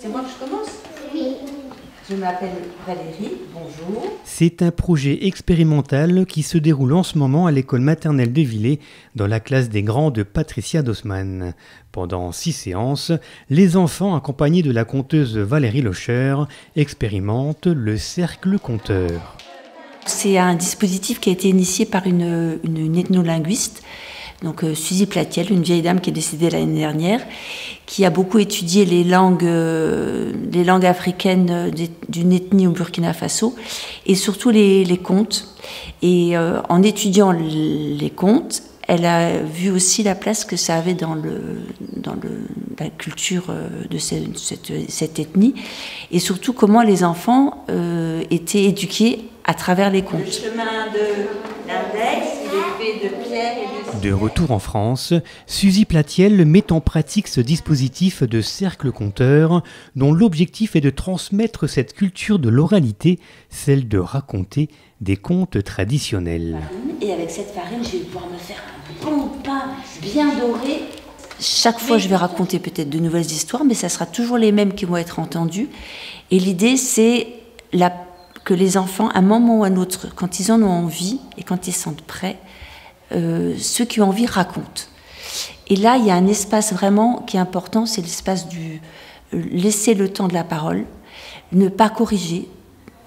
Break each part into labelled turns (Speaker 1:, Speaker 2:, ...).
Speaker 1: C'est moi que je commence? Oui. Je m'appelle Valérie, bonjour.
Speaker 2: C'est un projet expérimental qui se déroule en ce moment à l'école maternelle de Villers, dans la classe des grands de Patricia Dossmann. Pendant 6 séances, les enfants, accompagnés de la conteuse Valérie Locher, expérimentent le cercle conteur.
Speaker 3: C'est un dispositif qui a été initié par une ethnolinguiste, donc Suzy Platiel, une vieille dame qui est décédée l'année dernière, qui a beaucoup étudié les langues africaines d'une ethnie au Burkina Faso, et surtout les contes. Et en étudiant les contes, elle a vu aussi la place que ça avait dans la culture de cette ethnie, et surtout comment les enfants étaient éduqués à travers les contes.
Speaker 1: Le chemin de l'index, il est fait de pierre et
Speaker 2: de retour en France, Suzy Platiel met en pratique ce dispositif de cercle conteur dont l'objectif est de transmettre cette culture de l'oralité, celle de raconter des contes traditionnels.
Speaker 3: Et avec cette farine, je vais pouvoir me faire un bon pain bien doré. Chaque fois, je vais raconter peut-être de nouvelles histoires, mais ça sera toujours les mêmes qui vont être entendues. Et l'idée, c'est que les enfants, à un moment ou à un autre, quand ils en ont envie et quand ils se sentent prêts, ceux qui ont envie racontent. Et là, il y a un espace vraiment qui est important, c'est l'espace du laisser le temps de la parole, ne pas corriger.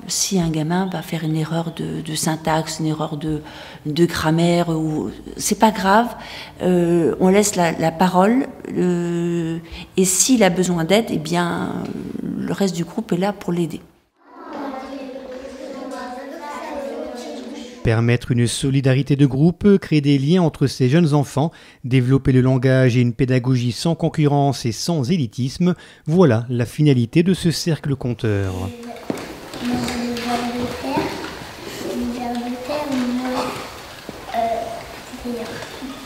Speaker 3: Si un gamin va faire une erreur de syntaxe, une erreur de grammaire, c'est pas grave, on laisse la parole, et s'il a besoin d'aide, eh bien, le reste du groupe est là pour l'aider.
Speaker 2: Permettre une solidarité de groupe, créer des liens entre ces jeunes enfants, développer le langage et une pédagogie sans concurrence et sans élitisme, voilà la finalité de ce cercle conteur.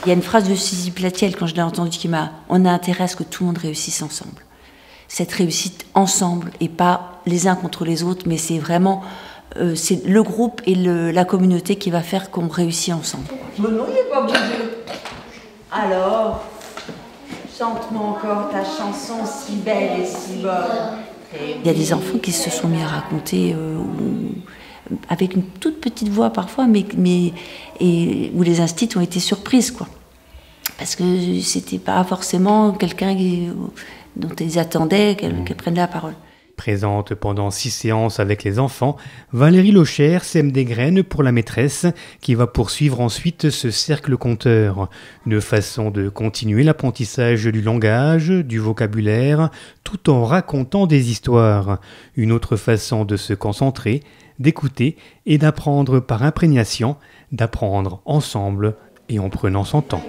Speaker 3: Il y a une phrase de Suzy Platiel, quand je l'ai entendue, on a intérêt à ce que tout le monde réussisse ensemble. Cette réussite ensemble, et pas les uns contre les autres, mais c'est vraiment... c'est le groupe et la communauté qui va faire qu'on réussit ensemble.
Speaker 1: Mais non, il n'est pas bougé. Alors, chante-moi encore ta chanson si belle et si bonne.
Speaker 3: Il y a des enfants qui se sont mis à raconter avec une toute petite voix parfois, mais où les instituts ont été surprises, quoi. Parce que c'était pas forcément quelqu'un dont ils attendaient qu'elle prenne la parole.
Speaker 2: Présente pendant 6 séances avec les enfants, Valérie Locher sème des graines pour la maîtresse qui va poursuivre ensuite ce cercle conteur. Une façon de continuer l'apprentissage du langage, du vocabulaire, tout en racontant des histoires. Une autre façon de se concentrer, d'écouter et d'apprendre par imprégnation, d'apprendre ensemble et en prenant son temps.